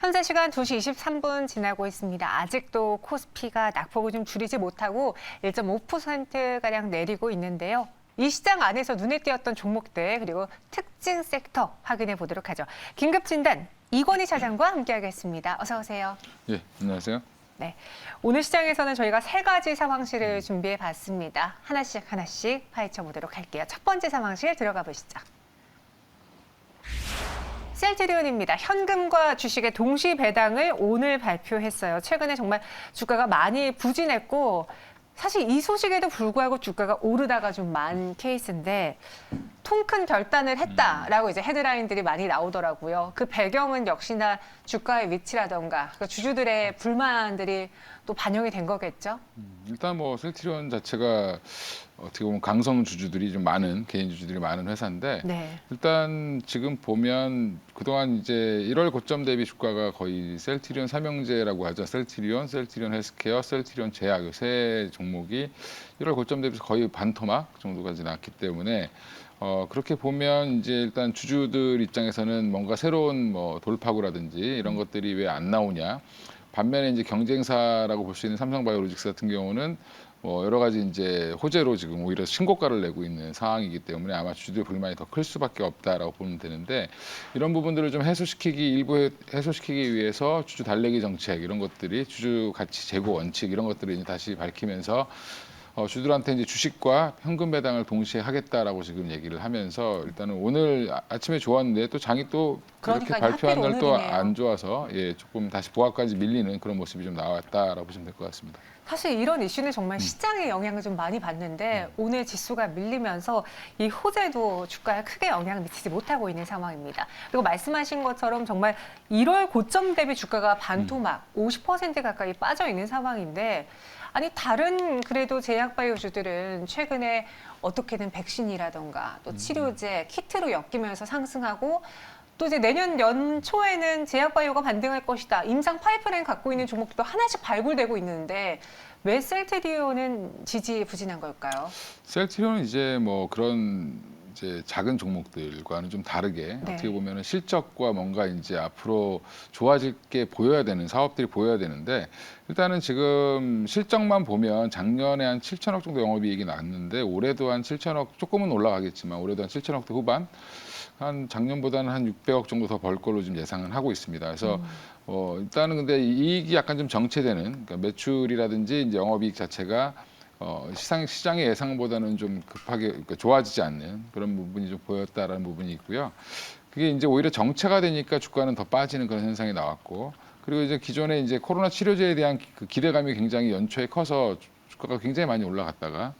현재 시간 2시 23분 지나고 있습니다. 아직도 코스피가 낙폭을 좀 줄이지 못하고 1.5%가량 내리고 있는데요. 이 시장 안에서 눈에 띄었던 종목들 그리고 특징 섹터 확인해 보도록 하죠. 긴급 진단 이건희 차장과 함께하겠습니다. 어서 오세요. 예, 안녕하세요. 네, 오늘 시장에서는 저희가 세 가지 상황실을 준비해 봤습니다. 하나씩 파헤쳐 보도록 할게요. 첫 번째 상황실 들어가 보시죠. 셀트리온입니다. 현금과 주식의 동시 배당을 오늘 발표했어요. 최근에 정말 주가가 많이 부진했고 사실 이 소식에도 불구하고 주가가 오르다가 좀 많은 케이스인데 통 큰 결단을 했다라고 이제 헤드라인들이 많이 나오더라고요. 그 배경은 역시나 주가의 위치라던가 그 주주들의 불만들이 또 반영이 된 거겠죠. 일단 뭐 셀트리온 자체가 어떻게 보면 강성 주주들이 좀 많은 개인 주주들이 많은 회사인데 네. 일단 지금 보면 그동안 이제 1월 고점 대비 주가가 거의 셀트리온 삼형제라고 하죠. 셀트리온 헬스케어, 셀트리온 제약 이 세 종목이 1월 고점 대비해서 거의 반토막 정도가 나왔기 때문에 그렇게 보면 이제 일단 주주들 입장에서는 뭔가 새로운 뭐 돌파구라든지 이런 것들이 왜 안 나오냐. 반면에 이제 경쟁사라고 볼 수 있는 삼성바이오로직스 같은 경우는 뭐 여러 가지 이제 호재로 지금 오히려 신고가를 내고 있는 상황이기 때문에 아마 주주들 불만이 더 클 수밖에 없다라고 보면 되는데 이런 부분들을 좀 일부 해소시키기 위해서 주주 달래기 정책 이런 것들이 주주 가치 제고 원칙 이런 것들을 이제 다시 밝히면서 주주들한테 이제 주식과 현금 배당을 동시에 하겠다라고 지금 얘기를 하면서 일단은 오늘 아침에 좋았는데 또 장이 또 이렇게 그러니까요. 발표한 날 또 하필 안 좋아서 예, 조금 다시 보합까지 밀리는 그런 모습이 좀 나왔다라고 보시면 될 것 같습니다. 사실 이런 이슈는 정말 시장에 영향을 좀 많이 받는데 오늘 지수가 밀리면서 이 호재도 주가에 크게 영향을 미치지 못하고 있는 상황입니다. 그리고 말씀하신 것처럼 정말 1월 고점 대비 주가가 반토막 50% 가까이 빠져 있는 상황인데 아니 다른 그래도 제약바이오주들은 최근에 어떻게든 백신이라던가 또 치료제, 키트로 엮이면서 상승하고 또 이제 내년 연초에는 제약바이오가 반등할 것이다. 임상 파이프라인 갖고 있는 종목들도 하나씩 발굴되고 있는데 왜 셀트리온은 지지부진한 걸까요? 셀트리온은 이제 뭐 그런 이제 작은 종목들과는 좀 다르게 네. 어떻게 보면은 실적과 뭔가 이제 앞으로 좋아질 게 보여야 되는 사업들이 보여야 되는데 일단은 지금 실적만 보면 작년에 한 7천억 정도 영업이익이 났는데 올해도 한 7천억 조금은 올라가겠지만 올해도 한 7천억대 후반 한 작년보다는 한 600억 정도 더 벌 걸로 지금 예상을 하고 있습니다. 그래서 일단은 근데 이익이 약간 좀 정체되는 그러니까 매출이라든지 이제 영업이익 자체가 시장의 예상보다는 좀 급하게 그러니까 좋아지지 않는 그런 부분이 좀 보였다라는 부분이 있고요. 그게 이제 오히려 정체가 되니까 주가는 더 빠지는 그런 현상이 나왔고 그리고 이제 기존에 이제 코로나 치료제에 대한 그 기대감이 굉장히 연초에 커서 주가가 굉장히 많이 올라갔다가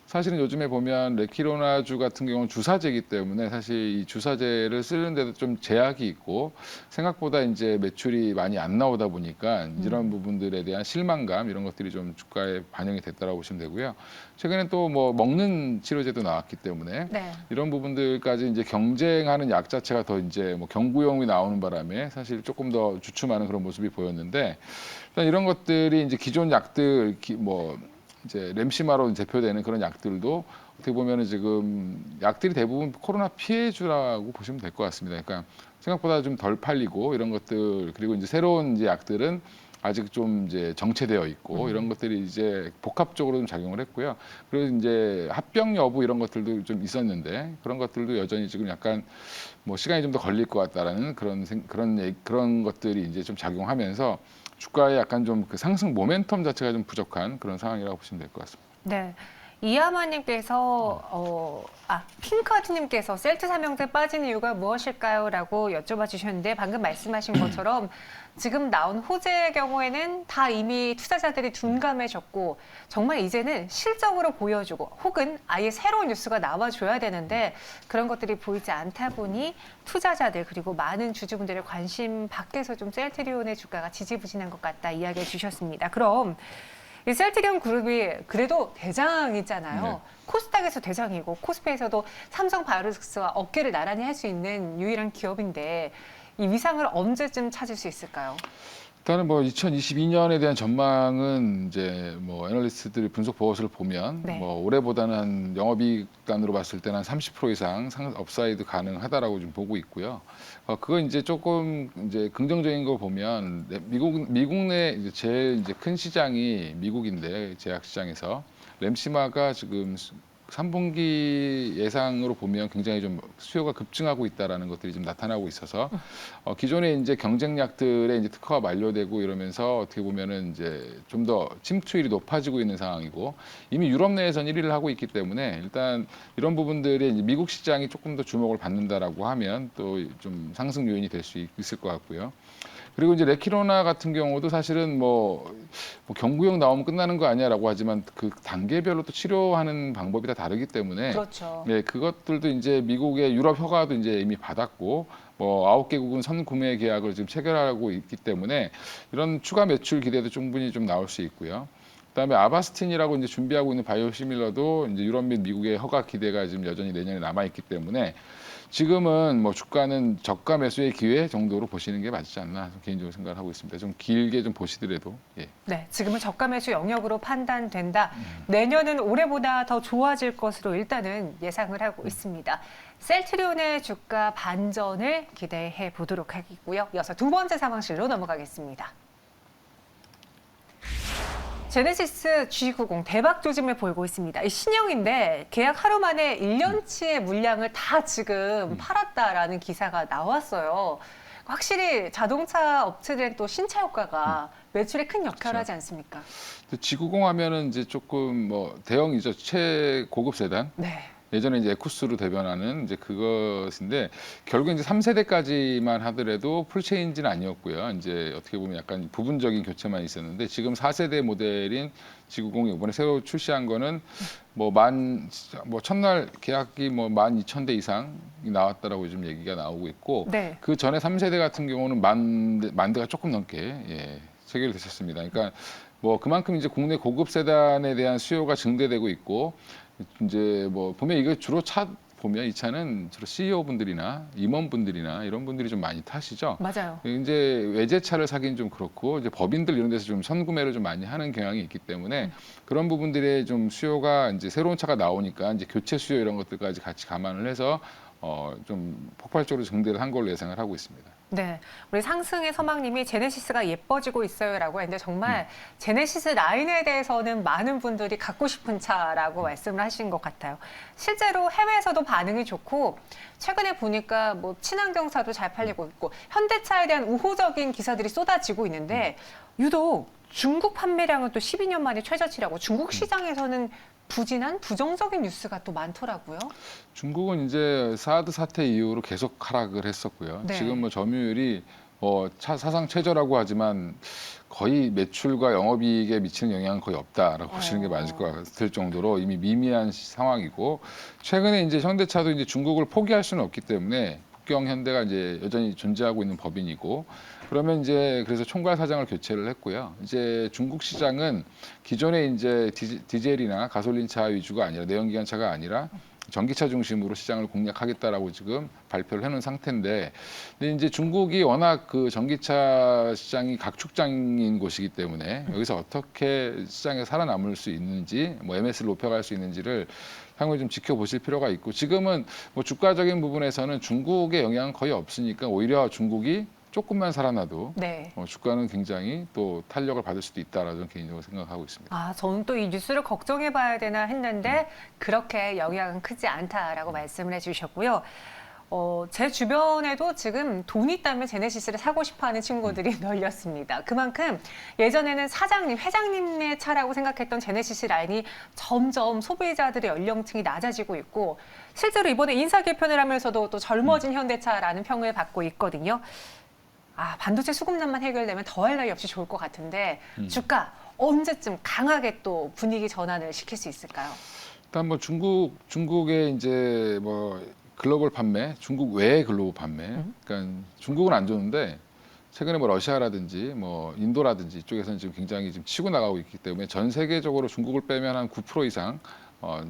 사실은 요즘에 보면 레키로나주 같은 경우는 주사제이기 때문에 사실 이 주사제를 쓰는데도 좀 제약이 있고 생각보다 이제 매출이 많이 안 나오다 보니까 이런 부분들에 대한 실망감 이런 것들이 좀 주가에 반영이 됐다라고 보시면 되고요. 최근에 또 뭐 먹는 치료제도 나왔기 때문에 네. 이런 부분들까지 이제 경쟁하는 약 자체가 더 이제 뭐 경구용이 나오는 바람에 사실 조금 더 주춤하는 그런 모습이 보였는데 일단 이런 것들이 이제 기존 약들 뭐 이제 램시마로 대표되는 그런 약들도 어떻게 보면은 지금 약들이 대부분 코로나 피해주라고 보시면 될 것 같습니다. 그러니까 생각보다 좀 덜 팔리고 이런 것들 그리고 이제 새로운 이제 약들은 아직 좀 이제 정체되어 있고 이런 것들이 이제 복합적으로 좀 작용을 했고요. 그리고 이제 합병 여부 이런 것들도 좀 있었는데 그런 것들도 여전히 지금 약간 뭐 시간이 좀 더 걸릴 것 같다라는 그런 것들이 이제 좀 작용하면서 주가에 약간 좀 그 상승 모멘텀 자체가 좀 부족한 그런 상황이라고 보시면 될 것 같습니다. 네. 이하마님께서 핑크하트님께서 셀트 삼형제 빠진 이유가 무엇일까요? 라고 여쭤봐 주셨는데 방금 말씀하신 것처럼 지금 나온 호재의 경우에는 다 이미 투자자들이 둔감해졌고 정말 이제는 실적으로 보여주고 혹은 아예 새로운 뉴스가 나와줘야 되는데 그런 것들이 보이지 않다 보니 투자자들 그리고 많은 주주분들의 관심 밖에서 좀 셀트리온의 주가가 지지부진한 것 같다 이야기해 주셨습니다. 그럼 이 셀트리온 그룹이 그래도 대장이잖아요. 네. 코스닥에서 대장이고 코스피에서도 삼성바이오로직스와 어깨를 나란히 할 수 있는 유일한 기업인데 이 위상을 언제쯤 찾을 수 있을까요? 일단은 뭐 2022년에 대한 전망은 이제 뭐 애널리스트들이 분석 보고서를 보면 네. 뭐 올해보다는 영업이익단으로 봤을 때는 한 30% 이상 업사이드 가능하다라고 좀 보고 있고요. 그건 이제 조금 이제 긍정적인 거 보면 미국 내 이제 제일 이제 큰 시장이 미국인데 제약 시장에서 램시마가 지금 3분기 예상으로 보면 굉장히 좀 수요가 급증하고 있다라는 것들이 좀 나타나고 있어서 기존의 이제 경쟁약들의 이제 특허가 만료되고 이러면서 어떻게 보면은 이제 좀 더 침투율이 높아지고 있는 상황이고 이미 유럽 내에서는 1위를 하고 있기 때문에 일단 이런 부분들이 이제 미국 시장이 조금 더 주목을 받는다라고 하면 또 좀 상승 요인이 될 수 있을 것 같고요. 그리고 이제 레키로나 같은 경우도 사실은 뭐 경구용 나오면 끝나는 거 아니야라고 하지만 그 단계별로 또 치료하는 방법이 다 다르기 때문에 그렇죠. 네, 그것들도 이제 미국의 유럽 허가도 이제 이미 받았고 뭐 9개국은 선구매 계약을 지금 체결하고 있기 때문에 이런 추가 매출 기대도 충분히 좀 나올 수 있고요. 그다음에 아바스틴이라고 이제 준비하고 있는 바이오시밀러도 이제 유럽 및 미국의 허가 기대가 지금 여전히 내년에 남아 있기 때문에 지금은 뭐 주가는 저가 매수의 기회 정도로 보시는 게 맞지 않나 개인적으로 생각을 하고 있습니다. 좀 길게 좀 보시더라도 예. 네, 지금은 저가 매수 영역으로 판단된다. 내년은 올해보다 더 좋아질 것으로 일단은 예상을 하고 있습니다. 셀트리온의 주가 반전을 기대해 보도록 하겠고요. 이어서 두 번째 상황실로 넘어가겠습니다. 제네시스 G90 대박 조짐을 보이고 있습니다. 이 신형인데 계약 하루 만에 1년치의 물량을 다 지금 팔았다라는 기사가 나왔어요. 확실히 자동차 업체들의 또 신차 효과가 매출에 큰 역할을 하지 않습니까? G90 하면은 이제 조금 뭐 대형이죠. 최고급 세단. 네. 예전에 이제 에쿠스로 대변하는 이제 그것인데 결국 이제 3세대까지만 하더라도 풀체인지는 아니었고요. 이제 어떻게 보면 약간 부분적인 교체만 있었는데 지금 4세대 모델인 G90이 이번에 새로 출시한 거는 뭐 첫날 계약이 뭐 12,000대 이상이 나왔다라고 요즘 얘기가 나오고 있고 네. 그 전에 3세대 같은 경우는 만 대가 조금 넘게 체결됐었습니다. 그러니까 뭐 그만큼 이제 국내 고급 세단에 대한 수요가 증대되고 있고 이제 뭐 보면 이거 주로 보면 이 차는 주로 CEO 분들이나 임원분들이나 이런 분들이 좀 많이 타시죠. 맞아요. 이제 외제차를 사긴 좀 그렇고 이제 법인들 이런 데서 좀 선구매를 좀 많이 하는 경향이 있기 때문에 그런 부분들의 좀 수요가 이제 새로운 차가 나오니까 이제 교체 수요 이런 것들까지 같이 감안을 해서 좀 폭발적으로 증대를 한 걸로 예상을 하고 있습니다. 네, 우리 상승의 서망님이 제네시스가 예뻐지고 있어요라고 했는데 정말 제네시스 라인에 대해서는 많은 분들이 갖고 싶은 차라고 말씀을 하신 것 같아요. 실제로 해외에서도 반응이 좋고 최근에 보니까 뭐 친환경차도 잘 팔리고 있고 현대차에 대한 우호적인 기사들이 쏟아지고 있는데 유독 중국 판매량은 또 12년 만에 최저치라고 중국 시장에서는 부정적인 뉴스가 또 많더라고요. 중국은 이제 사드 사태 이후로 계속 하락을 했었고요. 네. 지금 뭐 점유율이 사상 최저라고 하지만 거의 매출과 영업이익에 미치는 영향은 거의 없다라고 보시는 게 맞을 것 같을 정도로 이미 미미한 상황이고 최근에 이제 현대차도 이제 중국을 포기할 수는 없기 때문에 북경 현대가 이제 여전히 존재하고 있는 법인이고 그러면 이제 그래서 총괄 사장을 교체를 했고요. 이제 중국 시장은 기존에 이제 디젤이나 가솔린차 위주가 아니라 내연기관차가 아니라 전기차 중심으로 시장을 공략하겠다라고 지금 발표를 해놓은 상태인데, 근데 이제 중국이 워낙 그 전기차 시장이 각축장인 곳이기 때문에 여기서 어떻게 시장에 살아남을 수 있는지, 뭐 MS를 높여갈 수 있는지를 향후에 좀 지켜보실 필요가 있고, 지금은 뭐 주가적인 부분에서는 중국의 영향은 거의 없으니까 오히려 중국이 조금만 살아나도 네. 주가는 굉장히 또 탄력을 받을 수도 있다라고 저는 개인적으로 생각하고 있습니다. 아, 저는 또 이 뉴스를 걱정해 봐야 되나 했는데 그렇게 영향은 크지 않다라고 말씀을 해주셨고요. 제 주변에도 지금 돈 있다면 제네시스를 사고 싶어하는 친구들이 널렸습니다. 그만큼 예전에는 사장님, 회장님의 차라고 생각했던 제네시스 라인이 점점 소비자들의 연령층이 낮아지고 있고 실제로 이번에 인사 개편을 하면서도 또 젊어진 현대차라는 평을 받고 있거든요. 아, 반도체 수급난만 해결되면 더할 나위 없이 좋을 것 같은데 주가 언제쯤 강하게 또 분위기 전환을 시킬 수 있을까요? 일단 뭐 중국의 이제 뭐 글로벌 판매, 중국 외의 글로벌 판매. 그러니까 중국은 안 좋은데 최근에 뭐 러시아라든지 뭐 인도라든지 이쪽에서는 지금 굉장히 지금 치고 나가고 있기 때문에 전 세계적으로 중국을 빼면 한 9% 이상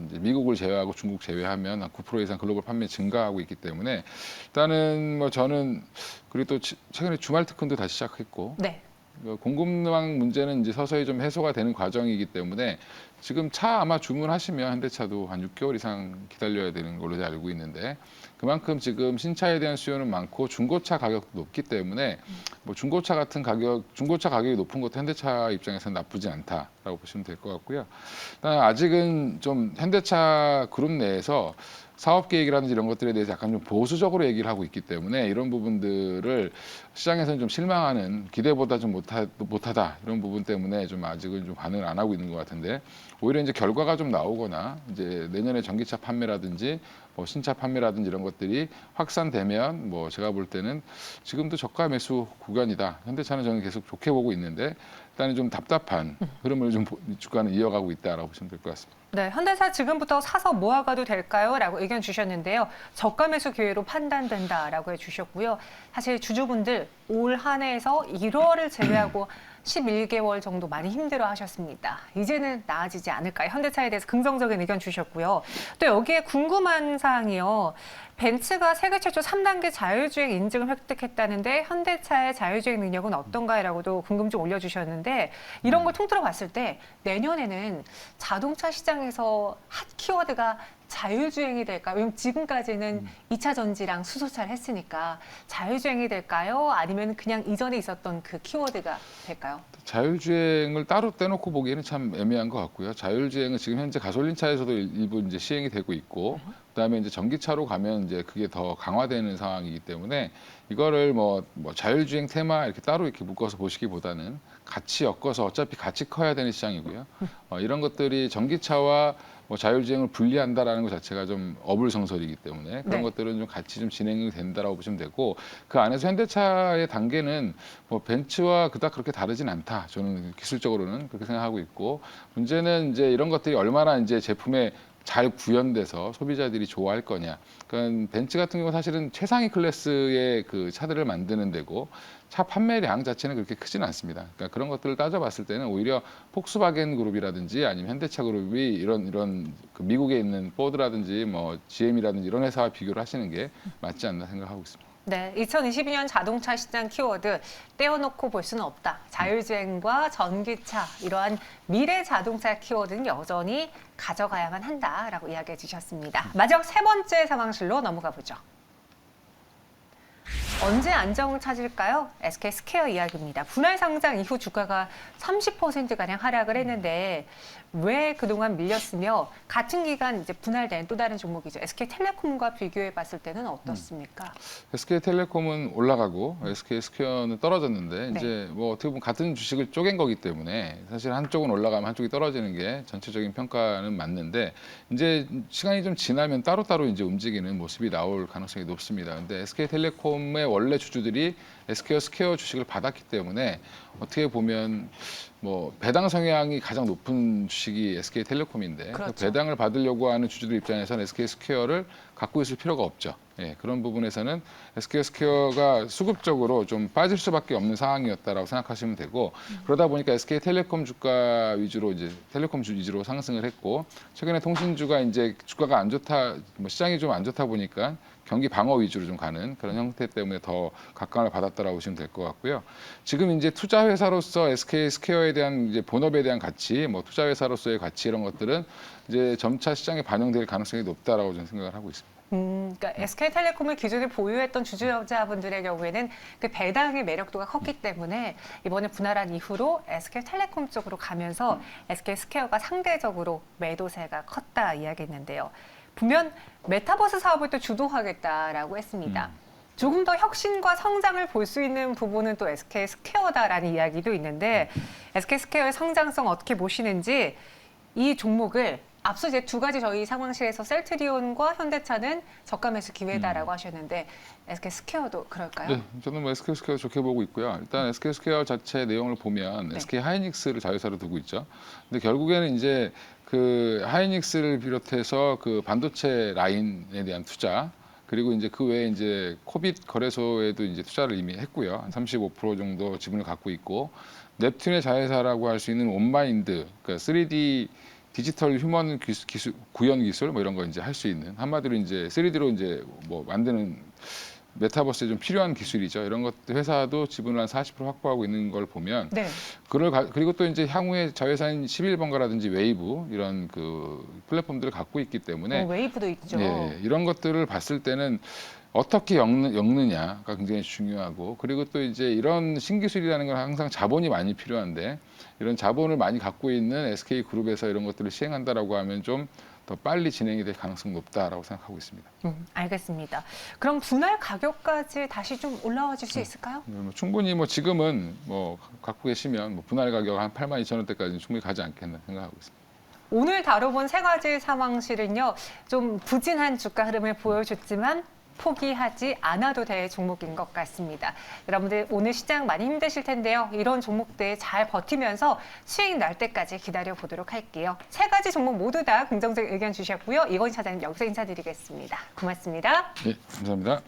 이제 미국을 제외하고 중국 제외하면 한 9% 이상 글로벌 판매 증가하고 있기 때문에 일단은 뭐 저는 그리고 또 최근에 주말 특근도 다시 시작했고 네. 공급망 문제는 이제 서서히 좀 해소가 되는 과정이기 때문에 지금 차 아마 주문하시면 현대차도 한 6개월 이상 기다려야 되는 걸로 알고 있는데 그만큼 지금 신차에 대한 수요는 많고 중고차 가격도 높기 때문에 뭐 중고차 가격이 높은 것도 현대차 입장에서는 나쁘지 않다라고 보시면 될 것 같고요. 일단 아직은 좀 현대차 그룹 내에서 사업 계획이라든지 이런 것들에 대해서 약간 좀 보수적으로 얘기를 하고 있기 때문에 이런 부분들을 시장에서는 좀 실망하는 기대보다 좀 못하다 이런 부분 때문에 좀 아직은 좀 반응을 안 하고 있는 것 같은데 오히려 이제 결과가 좀 나오거나 이제 내년에 전기차 판매라든지 뭐 신차 판매라든지 이런 것들이 확산되면 뭐 제가 볼 때는 지금도 저가 매수 구간이다. 현대차는 저는 계속 좋게 보고 있는데 일단은 좀 답답한 흐름을 좀 주가는 이어가고 있다라고 보시면 될 것 같습니다. 네, 현대차 지금부터 사서 모아가도 될까요? 라고 의견 주셨는데요. 저가 매수 기회로 판단된다라고 해주셨고요. 사실 주주분들 올 한 해에서 1월을 제외하고 11개월 정도 많이 힘들어 하셨습니다. 이제는 나아지지 않을까요? 현대차에 대해서 긍정적인 의견 주셨고요. 또 여기에 궁금한 사항이요. 벤츠가 세계 최초 3단계 자율주행 인증을 획득했다는데 현대차의 자율주행 능력은 어떤가라고도 궁금증 올려주셨는데 이런 걸 통틀어 봤을 때 내년에는 자동차 시장에서 핫 키워드가 자율주행이 될까요? 왜냐면 지금까지는 2차 전지랑 수소차를 했으니까 자율주행이 될까요? 아니면 그냥 이전에 있었던 그 키워드가 될까요? 자율주행을 따로 떼놓고 보기에는 참 애매한 것 같고요. 자율주행은 지금 현재 가솔린 차에서도 일부 이제 시행이 되고 있고, 그다음에 이제 전기차로 가면 이제 그게 더 강화되는 상황이기 때문에 이거를 뭐 자율주행 테마 이렇게 따로 이렇게 묶어서 보시기보다는 같이 엮어서 어차피 같이 커야 되는 시장이고요. 이런 것들이 전기차와 뭐 자율주행을 분리한다라는 것 자체가 좀 어불성설이기 때문에 그런 네. 것들은 좀 같이 좀 진행이 된다라고 보시면 되고 그 안에서 현대차의 단계는 뭐 벤츠와 그닥 그렇게 다르진 않다. 저는 기술적으로는 그렇게 생각하고 있고 문제는 이제 이런 것들이 얼마나 이제 제품에 잘 구현돼서 소비자들이 좋아할 거냐. 그러니까 벤츠 같은 경우는 사실은 최상위 클래스의 그 차들을 만드는 데고 차 판매량 자체는 그렇게 크지는 않습니다. 그러니까 그런 것들을 따져봤을 때는 오히려 폭스바겐 그룹이라든지 아니면 현대차 그룹이 이런 그 미국에 있는 포드라든지 뭐 GM이라든지 이런 회사와 비교를 하시는 게 맞지 않나 생각하고 있습니다. 네, 2022년 자동차 시장 키워드 떼어놓고 볼 수는 없다. 자율주행과 전기차 이러한 미래 자동차 키워드는 여전히 가져가야만 한다라고 이야기해 주셨습니다. 마지막 세 번째 상황실로 넘어가 보죠. 언제 안정을 찾을까요? SK 스퀘어 이야기입니다. 분할 상장 이후 주가가 30%가량 하락을 했는데 왜 그동안 밀렸으며 같은 기간 이제 분할된 또 다른 종목이죠. SK텔레콤과 비교해 봤을 때는 어떻습니까? SK텔레콤은 올라가고 SK 스퀘어는 떨어졌는데 네. 이제 뭐 어떻게 보면 같은 주식을 쪼갠 거기 때문에 사실 한쪽은 올라가면 한쪽이 떨어지는 게 전체적인 평가는 맞는데 이제 시간이 좀 지나면 따로따로 이제 움직이는 모습이 나올 가능성이 높습니다. 근데 SK텔레콤의 원래 주주들이 SK 스퀘어 주식을 받았기 때문에 어떻게 보면 뭐 배당 성향이 가장 높은 주식이 SK텔레콤인데 그렇죠. 그 배당을 받으려고 하는 주주들 입장에서는 SK 스퀘어를 갖고 있을 필요가 없죠. 예, 그런 부분에서는 SK 스퀘어가 수급적으로 좀 빠질 수밖에 없는 상황이었다라고 생각하시면 되고 그러다 보니까 SK텔레콤 주가 위주로 이제 텔레콤 주 위주로 상승을 했고 최근에 통신주가 이제 주가가 안 좋다, 뭐 시장이 좀 안 좋다 보니까 경기 방어 위주로 좀 가는 그런 형태 때문에 더 각광을 받았다라고 보시면 될 것 같고요. 지금 이제 투자 회사로서 SK 스퀘어에 대한 이제 본업에 대한 가치, 뭐 투자 회사로서의 가치 이런 것들은 이제 점차 시장에 반영될 가능성이 높다라고 저는 생각을 하고 있습니다. 그러니까 SK텔레콤을 기존에 보유했던 주주자분들의 경우에는 그 배당의 매력도가 컸기 때문에 이번에 분할한 이후로 SK텔레콤 쪽으로 가면서 SK스퀘어가 상대적으로 매도세가 컸다 이야기했는데요. 보면 메타버스 사업을 또 주도하겠다라고 했습니다. 조금 더 혁신과 성장을 볼 수 있는 부분은 또 SK스퀘어다라는 이야기도 있는데 SK스퀘어의 성장성 어떻게 보시는지 이 종목을 앞서 이제 두 가지 저희 상황실에서 셀트리온과 현대차는 저가 매수 기회다라고 하셨는데 SK 스퀘어도 그럴까요? 네, 저는 뭐 SK 스퀘어 좋게 보고 있고요. 일단 SK 스퀘어 자체 내용을 보면 네. SK 하이닉스를 자회사로 두고 있죠. 근데 결국에는 이제 그 하이닉스를 비롯해서 그 반도체 라인에 대한 투자 그리고 이제 그 외에 이제 코빗 거래소에도 이제 투자를 이미 했고요. 한 35% 정도 지분을 갖고 있고 넵튠의 자회사라고 할 수 있는 온마인드, 그러니까 3D 디지털 휴먼 기술, 구현 기술 뭐 이런 거 이제 할 수 있는 한마디로 이제 3D로 이제 뭐 만드는 메타버스에 좀 필요한 기술이죠. 이런 것들 회사도 지분을 한 40% 확보하고 있는 걸 보면 네. 그리고 또 이제 향후에 자회사인 11번가라든지 웨이브 이런 그 플랫폼들을 갖고 있기 때문에 웨이브도 있죠. 예, 이런 것들을 봤을 때는 어떻게 엮느냐가 굉장히 중요하고 그리고 또 이제 이런 신기술이라는 건 항상 자본이 많이 필요한데 이런 자본을 많이 갖고 있는 SK그룹에서 이런 것들을 시행한다라고 하면 좀 더 빨리 진행이 될 가능성이 높다라고 생각하고 있습니다. 알겠습니다. 그럼 분할 가격까지 다시 좀 올라와 줄 수 있을까요? 충분히 뭐 지금은 뭐 갖고 계시면 뭐 분할 가격 한 82,000원대까지는 충분히 가지 않겠나 생각하고 있습니다. 오늘 다뤄본 세 가지 상황실은요, 좀 부진한 주가 흐름을 보여줬지만 포기하지 않아도 될 종목인 것 같습니다. 여러분들 오늘 시장 많이 힘드실 텐데요. 이런 종목들 잘 버티면서 수익 날 때까지 기다려 보도록 할게요. 세 가지 종목 모두 다 긍정적 의견 주셨고요. 이건 차장님 여기서 인사드리겠습니다. 고맙습니다. 예, 감사합니다.